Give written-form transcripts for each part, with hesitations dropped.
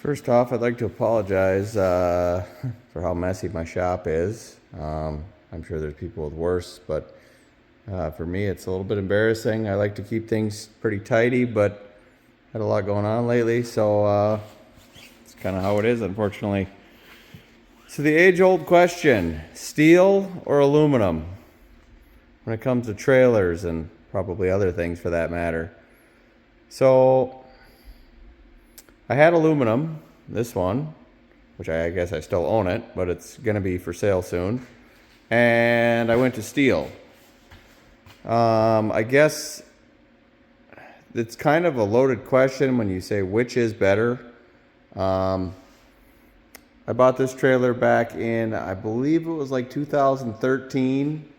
First off, I'd like to apologize for how messy my shop is. I'm sure there's people with worse, but for me, it's a little bit embarrassing. I like to keep things pretty tidy, but had a lot going on lately, so it's kind of how it is, unfortunately. So the age-old question, steel or aluminum when it comes to trailers and probably other things for that matter. So I had aluminum, this one, which I guess I still own it, but it's going to be for sale soon. And I went to steel. I guess it's kind of a loaded question when you say which is better. I bought this trailer back in, I believe it was like 2013.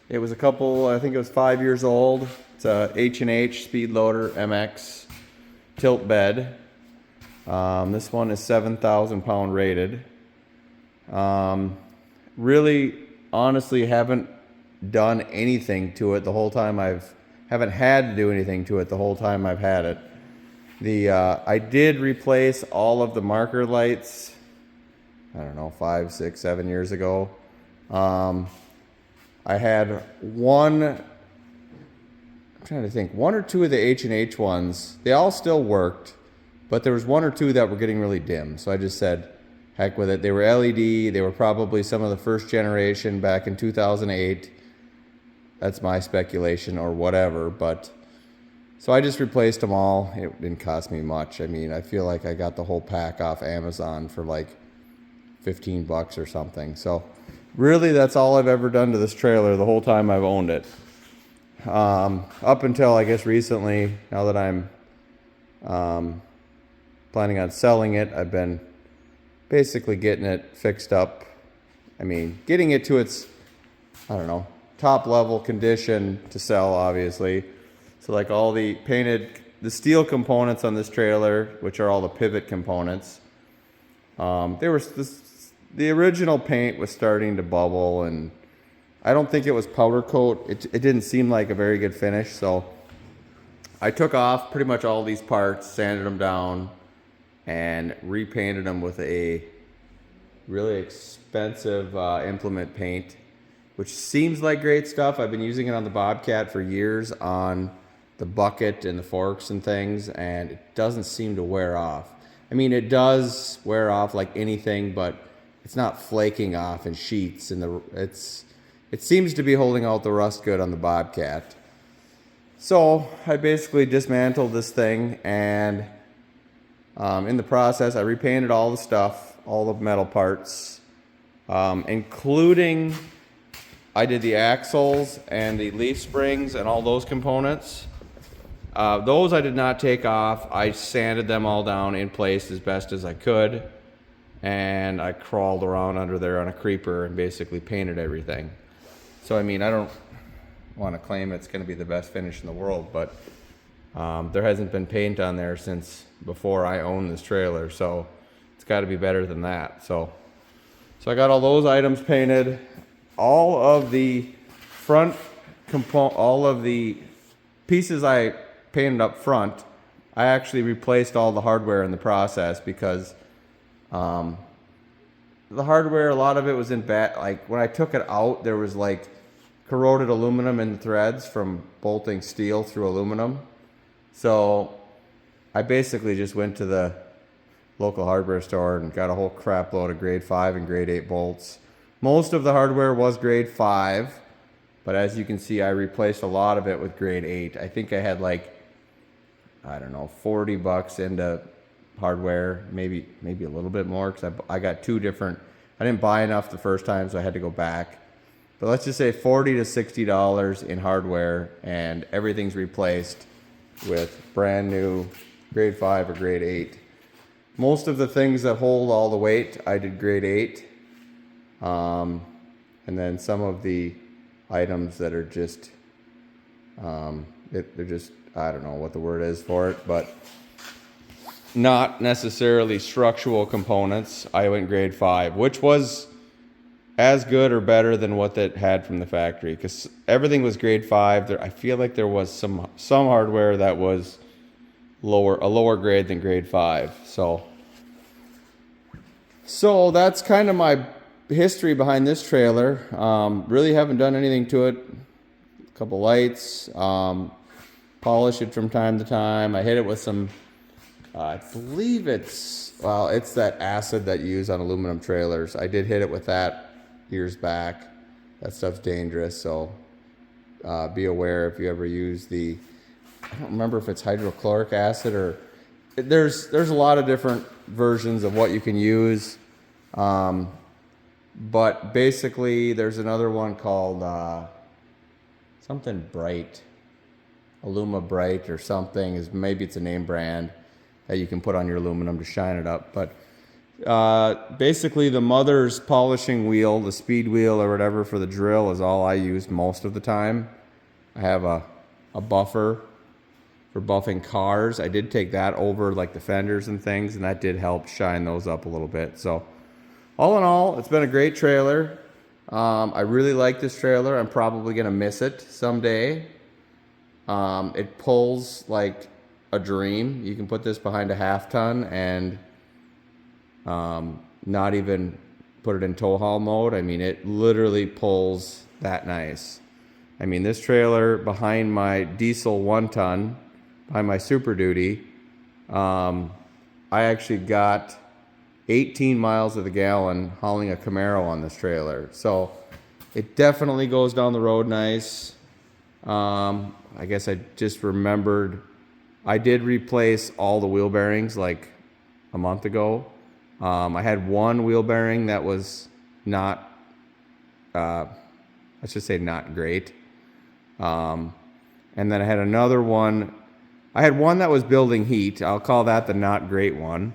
It was I think it was 5 years old. It's a H&H Speed Loader MX tilt bed. This one is 7,000 pound rated. Really, honestly, haven't done anything to it the whole time haven't had to do anything to it the whole time I've had it. I did replace all of the marker lights, I don't know, 5, 6, 7 years ago. I had one or two of the H&H ones. They all still worked, but there was one or two that were getting really dim. So I just said, heck with it. They were LED. They were probably some of the first generation back in 2008. That's my speculation or whatever. But so I just replaced them all. It didn't cost me much. I mean, I feel like I got the whole pack off Amazon for like $15 or something. So really, that's all I've ever done to this trailer the whole time I've owned it. Up until, I guess, recently, now that I'm planning on selling it, I've been basically getting it fixed up. I mean, getting it to its, I don't know, top level condition to sell, obviously. So like all the steel components on this trailer, which are all the pivot components, the original paint was starting to bubble, and I don't think it was powder coat. It didn't seem like a very good finish, so I took off pretty much all these parts, sanded them down, and repainted them with a really expensive implement paint, which seems like great stuff. I've been using it on the Bobcat for years on the bucket and the forks and things, and it doesn't seem to wear off. I mean, it does wear off like anything, but it's not flaking off in sheets, and it seems to be holding out the rust good on the Bobcat. So I basically dismantled this thing, and in the process, I repainted all the stuff, all the metal parts, including I did the axles and the leaf springs and all those components. Those I did not take off. I sanded them all down in place as best as I could, and I crawled around under there on a creeper and basically painted everything. So I mean, I don't want to claim it's going to be the best finish in the world, but there hasn't been paint on there since before I owned this trailer, so it's got to be better than that. So I got all those items painted. All of the all of the pieces I painted up front, I actually replaced all the hardware in the process because the hardware, a lot of it was in bad, like when I took it out, there was like corroded aluminum in the threads from bolting steel through aluminum. So I basically just went to the local hardware store and got a whole crap load of grade 5 and grade 8 bolts. Most of the hardware was grade 5, but as you can see, I replaced a lot of it with grade 8. I think I had like, I don't know, $40 into hardware, maybe a little bit more, because I got two different, I didn't buy enough the first time, so I had to go back. But let's just say $40 to $60 in hardware, and everything's replaced with brand new grade 5 or grade 8. Most of the things that hold all the weight, I did grade 8. And then some of the items that are just, they're just, I don't know what the word is for it, but not necessarily structural components, I went grade 5, which was as good or better than what that had from the factory, because everything was grade 5. I feel like there was some hardware that was a lower grade than grade 5. So So that's kind of my history behind this trailer. Really haven't done anything to it. A couple lights, polish it from time to time. I hit it with some, I believe it's that acid that you use on aluminum trailers. I did hit it with that years back. That stuff's dangerous, so be aware if you ever use I don't remember if it's hydrochloric acid or there's a lot of different versions of what you can use. But basically there's another one called something Bright, Aluma Bright or something. Maybe it's a name brand that you can put on your aluminum to shine it up. But basically the mother's polishing wheel, the speed wheel or whatever for the drill is all I use most of the time. I have a buffer for buffing cars. I did take that over like the fenders and things, and that did help shine those up a little bit. So all in all, it's been a great trailer. I really like this trailer. I'm probably gonna miss it someday. It pulls like a dream. You can put this behind a 1/2 ton and not even put it in tow haul mode. I mean, it literally pulls that nice. I mean, this trailer behind my diesel 1 ton, behind my Super Duty, I actually got 18 miles of the gallon hauling a Camaro on this trailer. So it definitely goes down the road nice. I guess I just remembered I did replace all the wheel bearings like a month ago. I had one wheel bearing that was not, let's just say not great. And then I had another one. I had one that was building heat. I'll call that the not great one.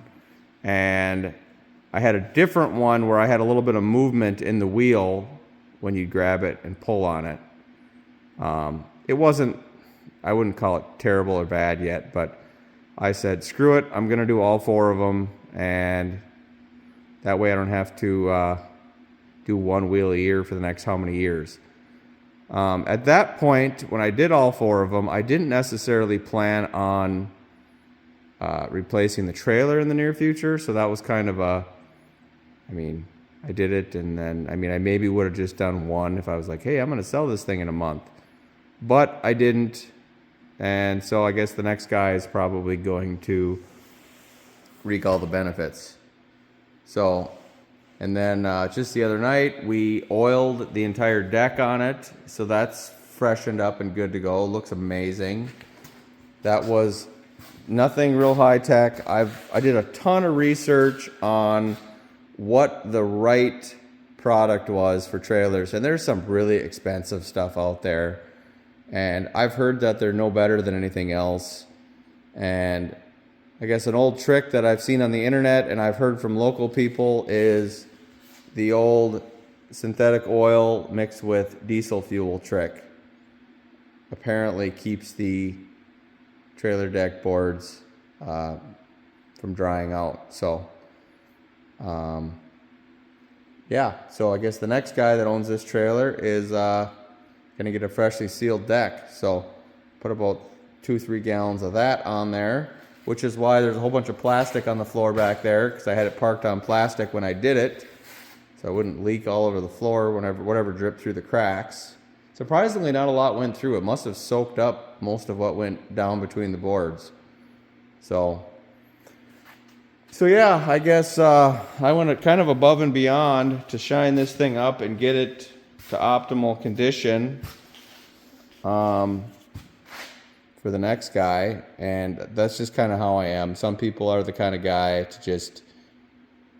And I had a different one where I had a little bit of movement in the wheel when you grab it and pull on it. It wasn't, I wouldn't call it terrible or bad yet, but I said, screw it, I'm going to do all 4 of them, and that way I don't have to do one wheel a year for the next how many years. At that point, when I did all 4 of them, I didn't necessarily plan on replacing the trailer in the near future, so that was kind of I did it, and then, I maybe would have just done one if I was like, hey, I'm going to sell this thing in a month. But I didn't, and so I guess the next guy is probably going to reap all the benefits. So, and then just the other night, we oiled the entire deck on it, so that's freshened up and good to go. Looks amazing. That was nothing real high tech. I did a ton of research on what the right product was for trailers, and there's some really expensive stuff out there, and I've heard that they're no better than anything else. And I guess an old trick that I've seen on the internet and I've heard from local people is the old synthetic oil mixed with diesel fuel trick. Apparently keeps the trailer deck boards from drying out. So yeah, so I guess the next guy that owns this trailer is gonna get a freshly sealed deck. So put about 2-3 gallons of that on there, which is why there's a whole bunch of plastic on the floor back there, because I had it parked on plastic when I did it, so it wouldn't leak all over the floor whatever dripped through the cracks. Surprisingly, not a lot went through. It must have soaked up most of what went down between the boards. So yeah, I guess I went kind of above and beyond to shine this thing up and get it to optimal condition for the next guy. And that's just kind of how I am. Some people are the kind of guy to just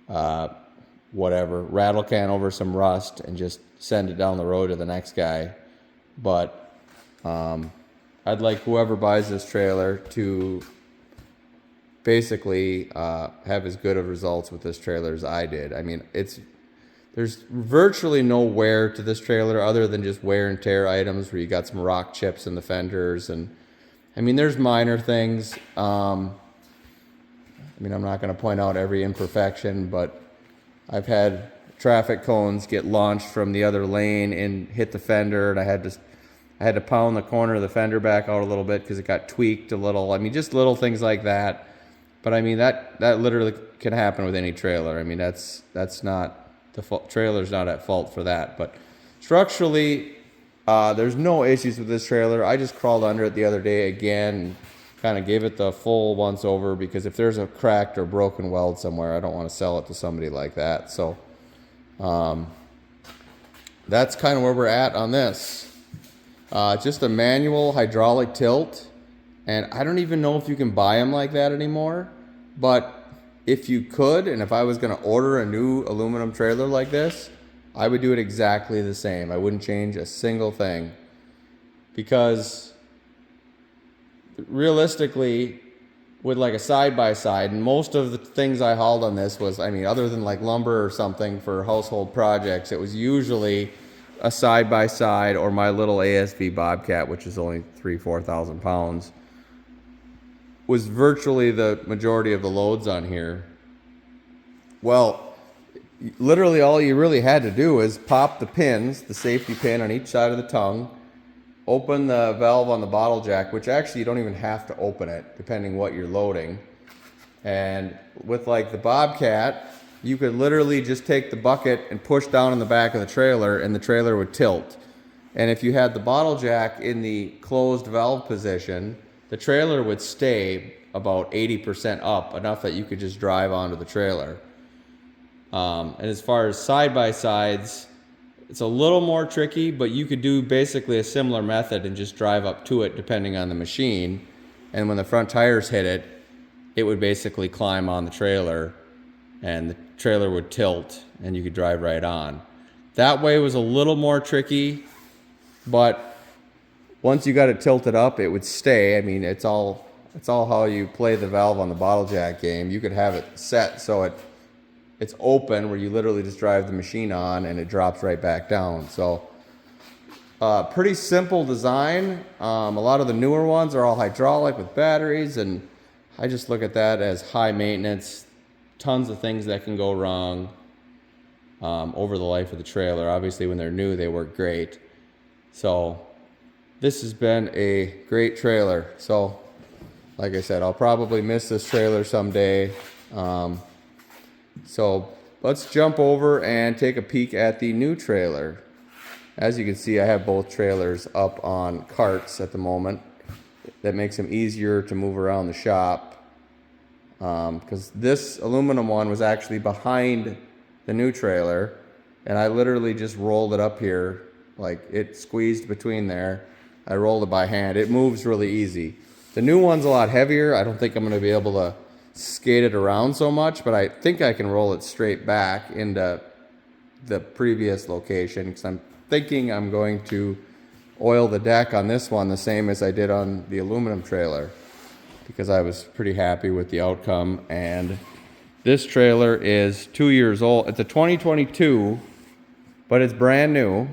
rattle can over some rust and just send it down the road to the next guy. But I'd like whoever buys this trailer to basically have as good of results with this trailer as I did. I mean, there's virtually no wear to this trailer other than just wear and tear items where you got some rock chips in the fenders, and I mean, there's minor things. I'm not going to point out every imperfection, but I've had traffic cones get launched from the other lane and hit the fender, and I had to pound the corner of the fender back out a little bit because it got tweaked a little. I mean, just little things like that. But I mean, that literally can happen with any trailer. I mean, that's not the fault. Trailer's not at fault for that. But structurally, there's no issues with this trailer. I just crawled under it the other day again and kind of gave it the full once over, because if there's a cracked or broken weld somewhere, I don't want to sell it to somebody like that. So that's kind of where we're at on this. Just a manual hydraulic tilt. And I don't even know if you can buy them like that anymore. But if you could, and if I was going to order a new aluminum trailer like this, I would do it exactly the same. I wouldn't change a single thing. Because realistically, with like a side-by-side, and most of the things I hauled on this was, I mean, other than like lumber or something for household projects, it was usually a side-by-side or my little ASV Bobcat, which is only 4,000 pounds, was virtually the majority of the loads on here. Well, literally all you really had to do is pop the pins, the safety pin on each side of the tongue, open the valve on the bottle jack, which actually you don't even have to open it, depending what you're loading. And with like the Bobcat, you could literally just take the bucket and push down in the back of the trailer, and the trailer would tilt. And if you had the bottle jack in the closed valve position, the trailer would stay about 80% up, enough that you could just drive onto the trailer. And as far as side-by-sides, it's a little more tricky, but you could do basically a similar method and just drive up to it depending on the machine. And when the front tires hit it, it would basically climb on the trailer, and the trailer would tilt and you could drive right on. That way was a little more tricky, but once you got it tilted up, it would stay. I mean, it's all how you play the valve on the bottle jack game. You could have it set so it's open, where you literally just drive the machine on and it drops right back down. So pretty simple design. A lot of the newer ones are all hydraulic with batteries, and I just look at that as high maintenance. Tons of things that can go wrong over the life of the trailer. Obviously, when they're new, they work great. So this has been a great trailer. So like I said, I'll probably miss this trailer someday. So let's jump over and take a peek at the new trailer. As you can see, I have both trailers up on carts at the moment. That makes them easier to move around the shop. Because this aluminum one was actually behind the new trailer, and I literally just rolled it up here, like it squeezed between there. I rolled it by hand. It moves really easy. The new one's a lot heavier. I don't think I'm going to be able to skate it around so much, but I think I can roll it straight back into the previous location, because I'm thinking I'm going to oil the deck on this one the same as I did on the aluminum trailer, because I was pretty happy with the outcome. And this trailer is 2 years old. It's a 2022, but it's brand new.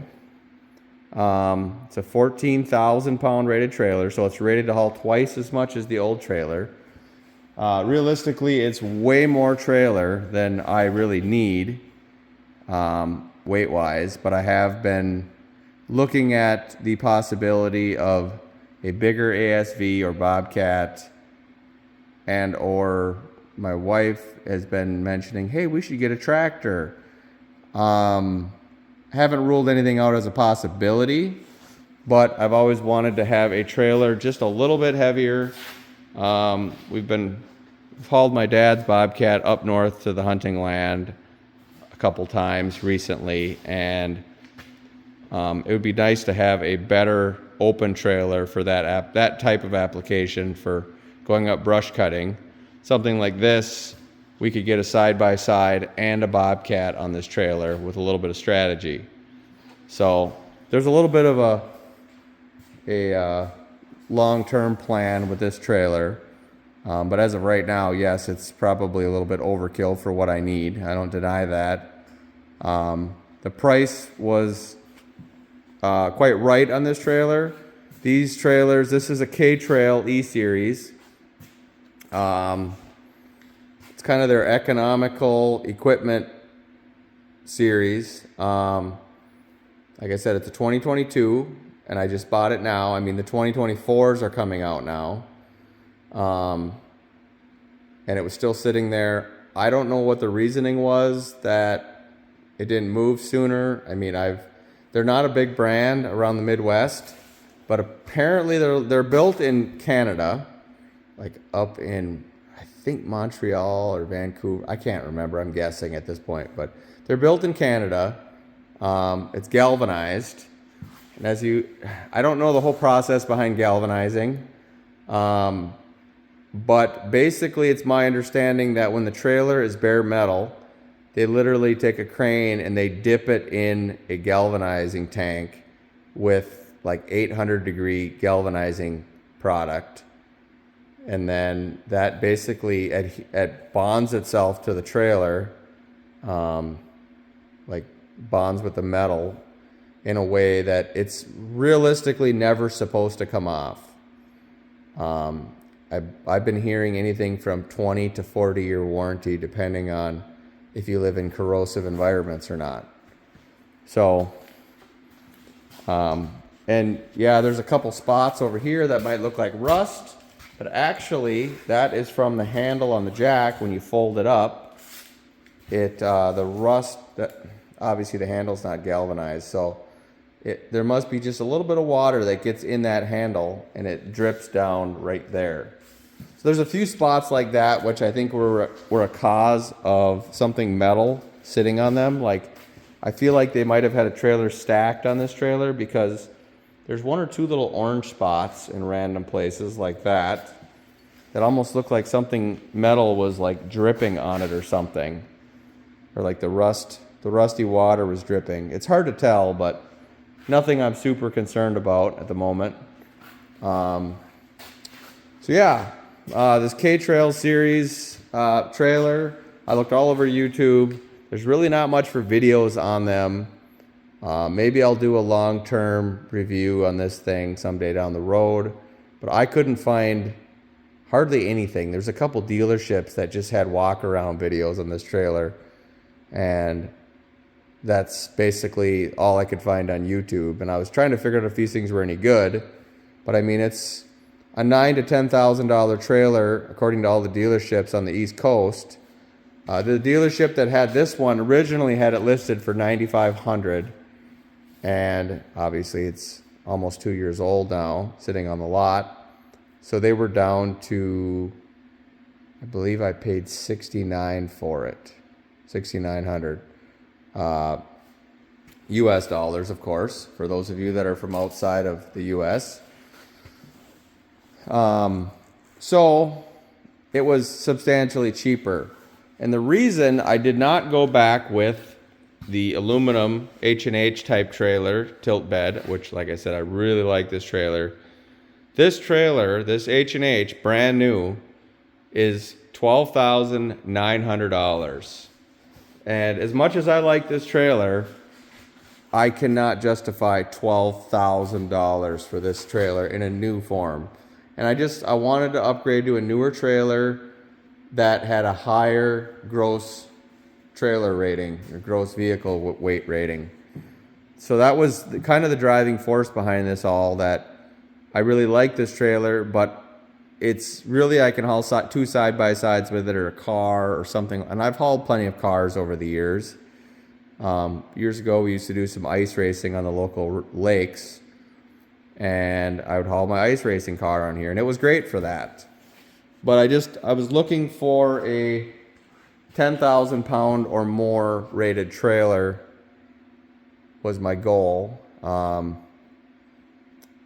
It's a 14,000 pound rated trailer, so it's rated to haul twice as much as the old trailer. Realistically, it's way more trailer than I really need, weight wise, but I have been looking at the possibility of a bigger ASV or Bobcat, and or my wife has been mentioning, hey, we should get a tractor. Haven't ruled anything out as a possibility, but I've always wanted to have a trailer just a little bit heavier. We've hauled my dad's Bobcat up north to the hunting land a couple times recently, and it would be nice to have a better open trailer for that type of application, for going up brush cutting. Something like this, we could get a side-by-side and a Bobcat on this trailer with a little bit of strategy. So there's a little bit of a long-term plan with this trailer. But as of right now, yes, it's probably a little bit overkill for what I need. I don't deny that. The price was quite right on this trailer. These trailers, this is a K-Trail E-Series. It's kind of their economical equipment series. Like I said, it's a 2022, and I just bought it now. I mean, the 2024s are coming out now. and it was still sitting there. I don't know what the reasoning was that it didn't move sooner. I mean, they're not a big brand around the Midwest, but apparently they're built in Canada, like up in, I think, Montreal or Vancouver. I can't remember. I'm guessing at this point, but they're built in Canada. It's galvanized. And I don't know the whole process behind galvanizing. But basically it's my understanding that when the trailer is bare metal, they literally take a crane and they dip it in a galvanizing tank with like 800-degree galvanizing product. And then that basically bonds itself to the trailer, like bonds with the metal in a way that it's realistically never supposed to come off. I've been hearing anything from 20 to 40-year warranty, depending on if you live in corrosive environments or not. So, and yeah, there's a couple spots over here that might look like rust, but actually that is from the handle on the jack. When you fold it up, the rust, obviously the handle's not galvanized, so there must be just a little bit of water that gets in that handle and it drips down right there. So there's a few spots like that, which I think were a cause of something metal sitting on them. Like, I feel like they might have had a trailer stacked on this trailer, because there's one or two little orange spots in random places like that almost look like something metal was like dripping on it or something, or like the rusty water was dripping. It's hard to tell, but nothing I'm super concerned about at the moment. So yeah, this K-Trail series trailer, I looked all over YouTube. There's really not much for videos on them. Maybe I'll do a long-term review on this thing someday down the road, but I couldn't find hardly anything. There's a couple dealerships that just had walk-around videos on this trailer, and that's basically all I could find on YouTube. And I was trying to figure out if these things were any good, but I mean, it's a $9,000 to $10,000 trailer according to all the dealerships on the East Coast. The dealership that had this one originally had it listed for $9,500, and obviously it's almost 2 years old now, sitting on the lot. So they were down to, I believe I paid $69 for it, $6,900. US dollars, of course, for those of you that are from outside of the US. So it was substantially cheaper. And the reason I did not go back with the aluminum H&H type trailer tilt bed, which, like I said, I really like this trailer. This trailer, this H&H, brand new, is $12,900. And as much as I like this trailer, I cannot justify $12,000 for this trailer in a new form. And I wanted to upgrade to a newer trailer that had a higher gross trailer rating, or gross vehicle weight rating. So that was kind of the driving force behind this all, that I really like this trailer, but it's really, I can haul two side-by-sides with it, or a car or something. And I've hauled plenty of cars over the years. Years ago, we used to do some ice racing on the local lakes, and I would haul my ice racing car on here, and it was great for that. But I was looking for a 10,000 pound or more rated trailer was my goal.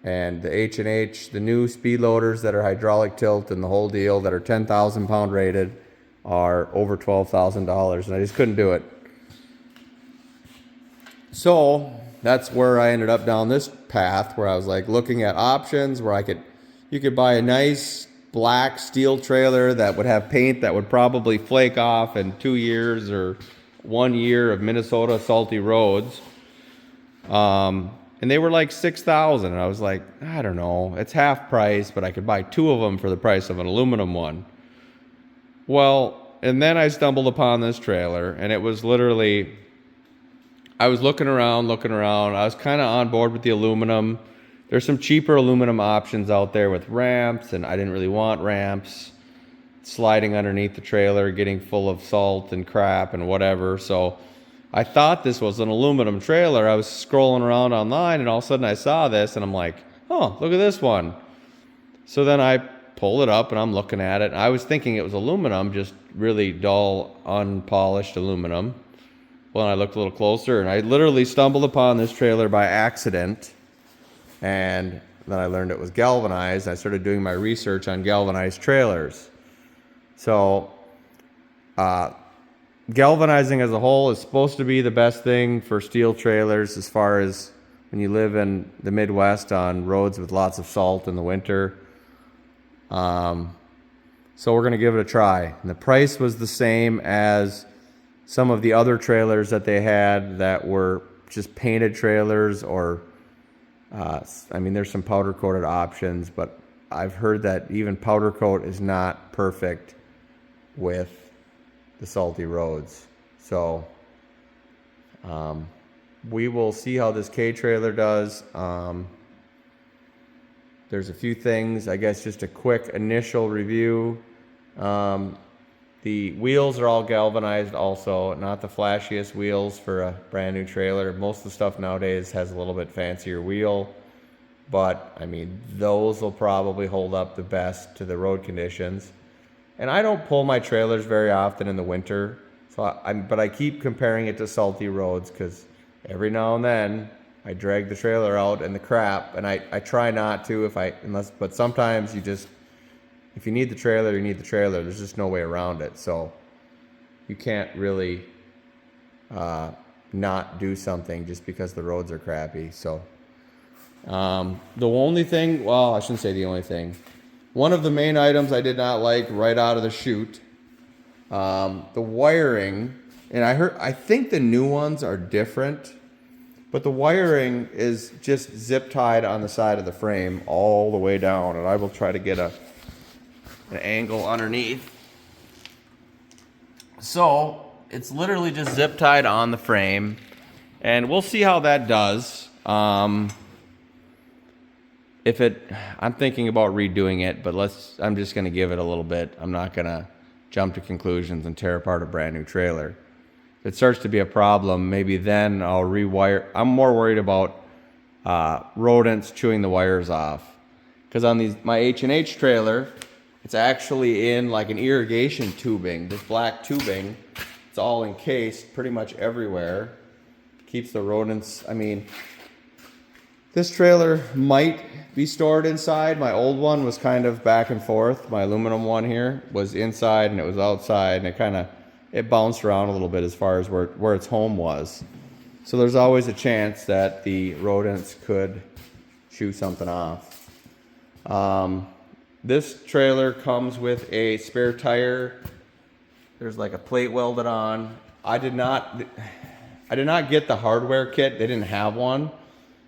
And the H&H, the new speed loaders that are hydraulic tilt and the whole deal that are 10,000 pound rated are over $12,000, and I just couldn't do it. So that's where I ended up down this path, where I was like looking at options where you could buy a nice black steel trailer that would have paint that would probably flake off in 2 years or 1 year of Minnesota salty roads. And they were like $6,000, and I was like, I don't know, it's half price, but I could buy 2 of them for the price of an aluminum one. Well, and then I stumbled upon this trailer, and it was literally, I was looking around. I was kind of on board with the aluminum. There's some cheaper aluminum options out there with ramps, and I didn't really want ramps. sliding underneath the trailer, getting full of salt and crap and whatever. So I thought this was an aluminum trailer. I was scrolling around online and all of a sudden I saw this and I'm like, oh, look at this one. So then I pulled it up and I'm looking at it. I was thinking it was aluminum, just really dull, unpolished aluminum. Well, I looked a little closer and I literally stumbled upon this trailer by accident. And then I learned it was galvanized. I started doing my research on galvanized trailers. So, galvanizing as a whole is supposed to be the best thing for steel trailers as far as when you live in the Midwest on roads with lots of salt in the winter. So we're going to give it a try. And the price was the same as some of the other trailers that they had that were just painted trailers or, I mean, there's some powder coated options, but I've heard that even powder coat is not perfect with the salty roads. So, we will see how this K trailer does. There's a few things, I guess, just a quick initial review. The wheels are all galvanized also, not the flashiest wheels for a brand new trailer. Most of the stuff nowadays has a little bit fancier wheel, but I mean, those will probably hold up the best to the road conditions. And I don't pull my trailers very often in the winter, so but I keep comparing it to salty roads because every now and then I drag the trailer out in the crap, and I try not to but sometimes you just, if you need the trailer, you need the trailer. There's just no way around it. So you can't really not do something just because the roads are crappy. So the only thing, well, I shouldn't say the only thing. One of the main items I did not like right out of the chute, the wiring, and I think the new ones are different, but the wiring is just zip tied on the side of the frame all the way down, and I will try to get an angle underneath. So it's literally just zip tied on the frame, and we'll see how that does. I'm thinking about redoing it, but I'm just going to give it a little bit. I'm not going to jump to conclusions and tear apart a brand new trailer. If it starts to be a problem, maybe then I'll rewire. I'm more worried about rodents chewing the wires off, because on my H&H trailer, it's actually in like an irrigation tubing, this black tubing. It's all encased pretty much everywhere. Keeps the rodents, I mean, this trailer might be stored inside. My old one was kind of back and forth. My aluminum one here was inside and it was outside, and it bounced around a little bit as far as where its home was. So there's always a chance that the rodents could chew something off. This trailer comes with a spare tire. There's like a plate welded on. I did not get the hardware kit. They didn't have one.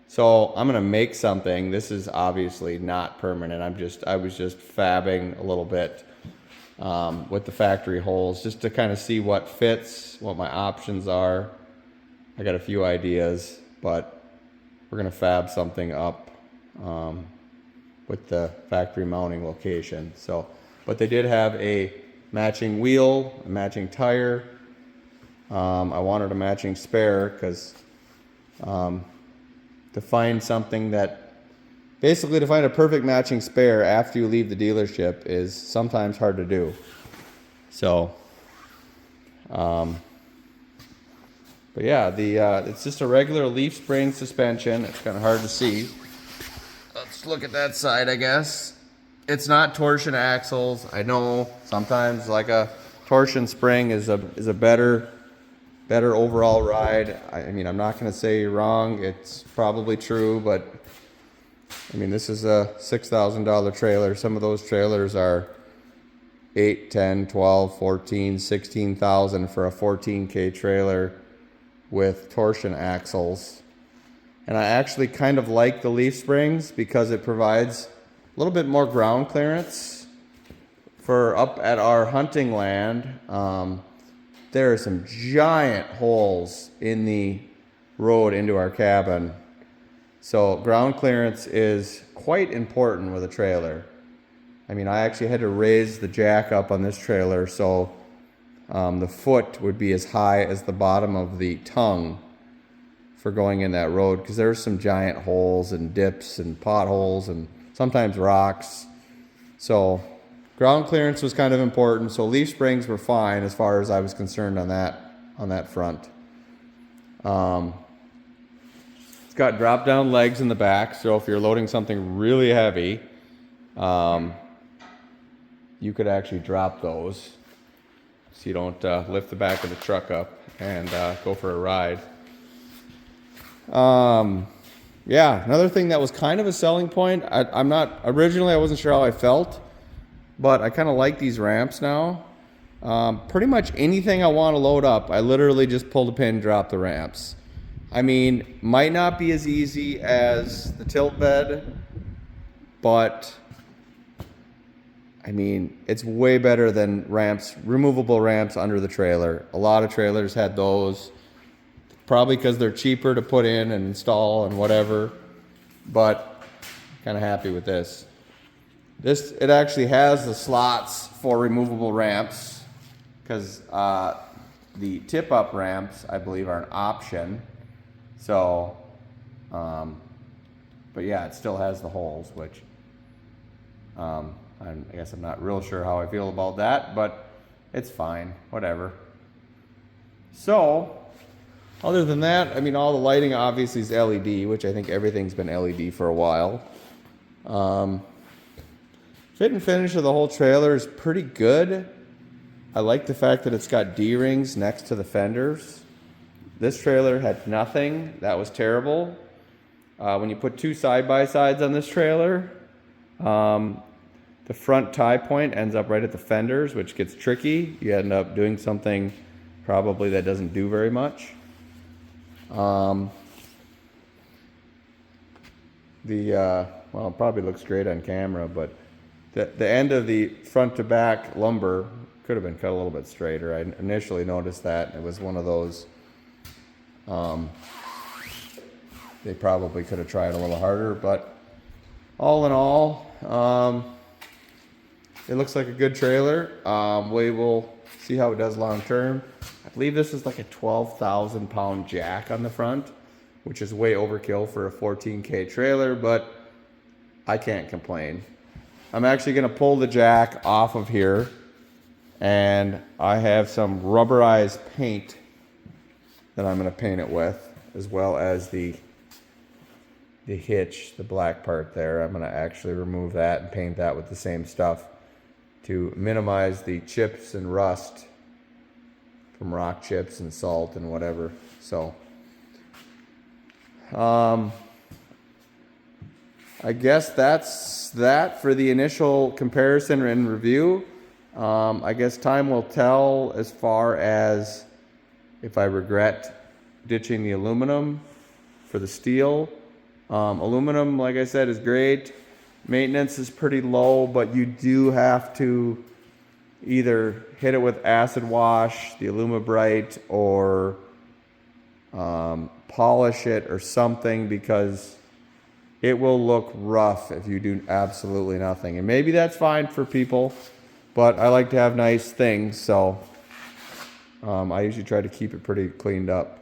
So I'm gonna make something. This is obviously not permanent. I was just fabbing a little bit with the factory holes just to kind of see what fits, what my options are. I got a few ideas, but we're gonna fab something up with the factory mounting location. So, but they did have a matching wheel, a matching tire. I wanted a matching spare because to find a perfect matching spare after you leave the dealership is sometimes hard to do. So, but yeah, it's just a regular leaf spring suspension. It's kind of hard to see. Let's look at that side, I guess. It's not torsion axles. I know sometimes like a torsion spring is a better overall ride. I mean, I'm not going to say you're wrong. It's probably true, but I mean, this is a $6,000 trailer. Some of those trailers are 8, 10, 12, 14, 16,000 for a 14K trailer with torsion axles. And I actually kind of like the leaf springs because it provides a little bit more ground clearance. For up at our hunting land, there are some giant holes in the road into our cabin. So ground clearance is quite important with a trailer. I mean, I actually had to raise the jack up on this trailer so the foot would be as high as the bottom of the tongue for going in that road, because there's some giant holes and dips and potholes and sometimes rocks. So ground clearance was kind of important. So leaf springs were fine as far as I was concerned on that front. It's got drop down legs in the back, so if you're loading something really heavy, you could actually drop those so you don't lift the back of the truck up and go for a ride. Yeah, another thing that was kind of a selling point, originally I wasn't sure how I felt, but I kind of like these ramps now. Pretty much anything I want to load up, I literally just pull the pin, drop the ramps. I mean, might not be as easy as the tilt bed, but I mean, it's way better than ramps, removable ramps under the trailer. A lot of trailers had those, probably because they're cheaper to put in and install and whatever, but kind of happy with this. It actually has the slots for removable ramps, because the tip-up ramps, I believe, are an option. So, but yeah, it still has the holes, which I guess I'm not real sure how I feel about that, but it's fine, whatever. So, other than that, I mean, all the lighting obviously is LED, which I think everything's been LED for a while. Fit and finish of the whole trailer is pretty good. I like the fact that it's got D-rings next to the fenders. This trailer had nothing. That was terrible. When you put two side-by-sides on this trailer, the front tie point ends up right at the fenders, which gets tricky. You end up doing something probably that doesn't do very much. Well, it probably looks great on camera, but the end of the front to back lumber could have been cut a little bit straighter. I initially noticed that. It was one of those, they probably could have tried a little harder, but all in all, it looks like a good trailer. We will see how it does long term. I believe this is like a 12,000 pound jack on the front, which is way overkill for a 14K trailer, but I can't complain. I'm actually going to pull the jack off of here, and I have some rubberized paint that I'm going to paint it with, as well as the hitch, the black part there. I'm going to actually remove that and paint that with the same stuff to minimize the chips and rust from rock chips and salt and whatever. So I guess that's that for the initial comparison and review. I guess time will tell as far as if I regret ditching the aluminum for the steel. Aluminum, like I said, is great. Maintenance is pretty low, but you do have to either hit it with acid wash, the Alumabrite, or polish it or something, because it will look rough if you do absolutely nothing. And maybe that's fine for people, but I like to have nice things, so I usually try to keep it pretty cleaned up.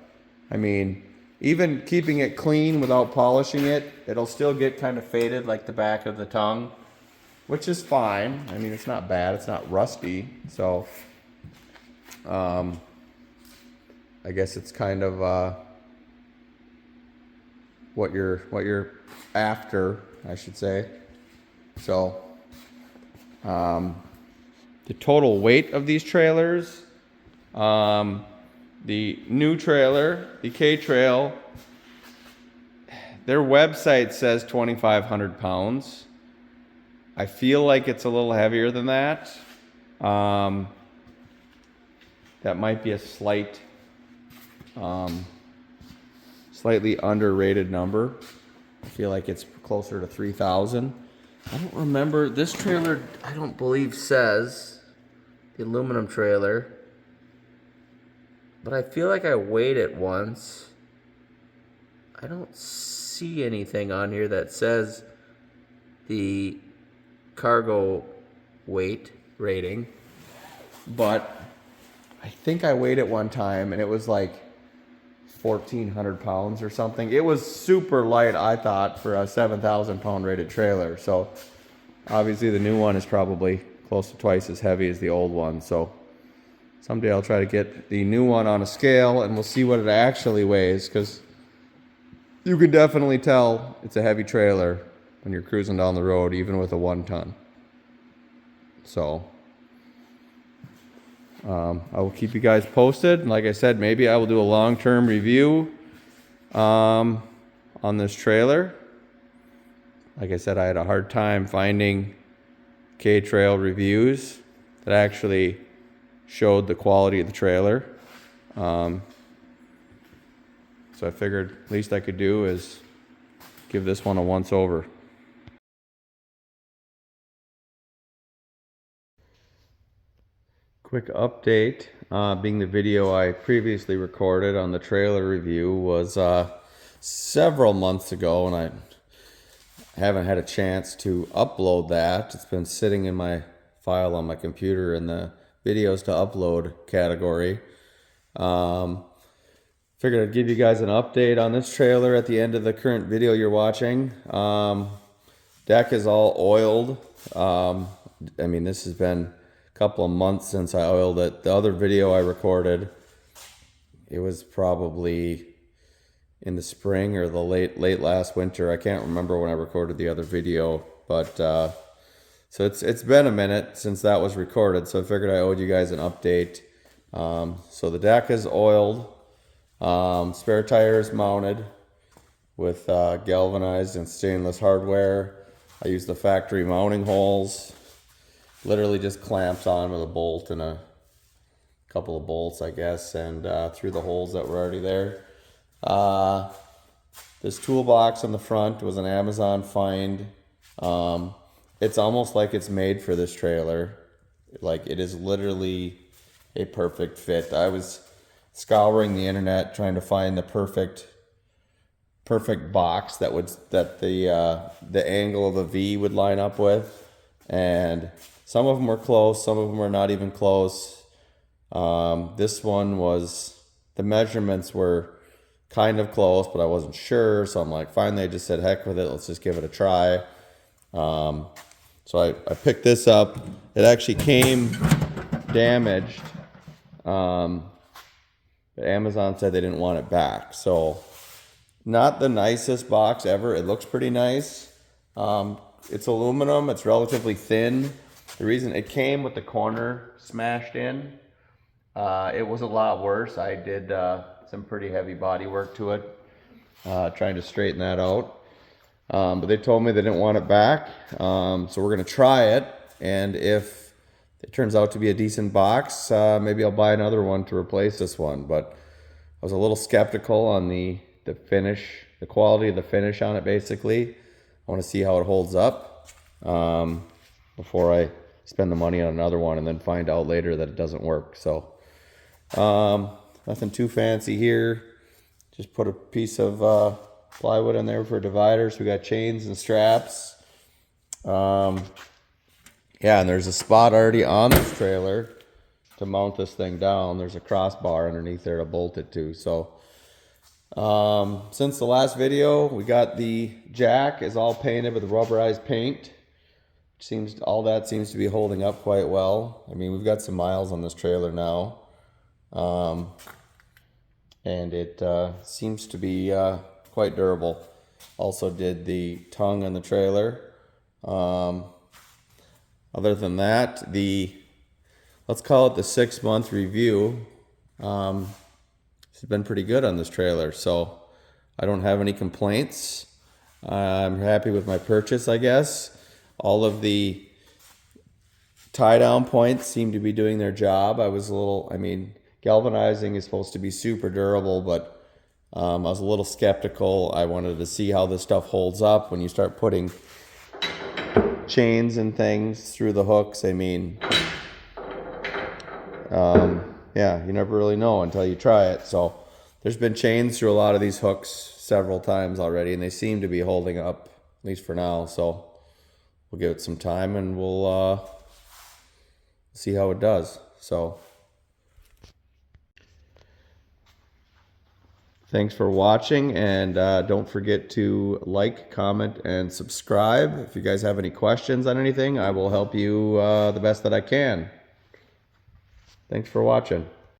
I mean, even keeping it clean without polishing it, it'll still get kind of faded like the back of the tongue, which is fine. I mean, it's not bad. It's not rusty. So I guess it's kind of what you're after, I should say. So the total weight of these trailers, the new trailer, the K-Trail, their website says 2,500 pounds. I feel like it's a little heavier than that. That might be a slightly underrated number. I feel like it's closer to 3,000. I don't remember. This trailer, I don't believe says the aluminum trailer, but I feel like I weighed it once. I don't see anything on here that says the cargo weight rating, but I think I weighed it one time and it was like 1,400 pounds or something. It was super light, I thought, for a 7,000 pound rated trailer. So obviously the new one is probably close to twice as heavy as the old one. So someday I'll try to get the new one on a scale and we'll see what it actually weighs, because you can definitely tell it's a heavy trailer when you're cruising down the road, even with a 1-ton. So I will keep you guys posted. Like I said, maybe I will do a long-term review on this trailer. Like I said, I had a hard time finding K-Trail reviews that actually showed the quality of the trailer. So I figured least I could do is give this one a once over. Quick update, being the video I previously recorded on the trailer review was several months ago, and I haven't had a chance to upload that. It's been sitting in my file on my computer in the videos to upload category. Figured I'd give you guys an update on this trailer at the end of the current video you're watching. Deck is all oiled. I mean, this has been couple of months since I oiled it. The other video I recorded, it was probably in the spring or the late last winter. I can't remember when I recorded the other video, but so it's been a minute since that was recorded, so I figured I owed you guys an update. So the deck is oiled, spare tire is mounted with galvanized and stainless hardware. I used the factory mounting holes. Literally just clamped on with a bolt and a couple of bolts, I guess, and through the holes that were already there. This toolbox on the front was an Amazon find. It's almost like it's made for this trailer. Like, it is literally a perfect fit. I was scouring the internet trying to find the perfect box that the angle of a V would line up with, and some of them were close, some of them were not even close. This one was, the measurements were kind of close, but I wasn't sure. So I'm like, finally I just said, heck with it, let's just give it a try. So I picked this up. It actually came damaged. But Amazon said they didn't want it back. So not the nicest box ever. It looks pretty nice. It's aluminum, it's relatively thin. The reason it came with the corner smashed in, it was a lot worse. I did some pretty heavy body work to it, trying to straighten that out. But they told me they didn't want it back. So we're going to try it. And if it turns out to be a decent box, maybe I'll buy another one to replace this one. But I was a little skeptical on the finish, the quality of the finish on it, basically. I want to see how it holds up before I spend the money on another one and then find out later that it doesn't work. So nothing too fancy here. Just put a piece of plywood in there for dividers. We got chains and straps. Yeah, and there's a spot already on this trailer to mount this thing down. There's a crossbar underneath there to bolt it to. So since the last video, we got the jack is all painted with rubberized paint. All that seems to be holding up quite well. I mean, we've got some miles on this trailer now, and it seems to be quite durable. Also did the tongue on the trailer. Other than that, let's call it the 6-month review. It's been pretty good on this trailer, so I don't have any complaints. I'm happy with my purchase, I guess. All of the tie-down points seem to be doing their job. I mean, galvanizing is supposed to be super durable, but I was a little skeptical. I wanted to see how this stuff holds up when you start putting chains and things through the hooks. I mean, yeah, you never really know until you try it. So there's been chains through a lot of these hooks several times already, and they seem to be holding up, at least for now. So we'll give it some time and we'll see how it does. So thanks for watching, and don't forget to like, comment, and subscribe. If you guys have any questions on anything, I will help you the best that I can. Thanks for watching.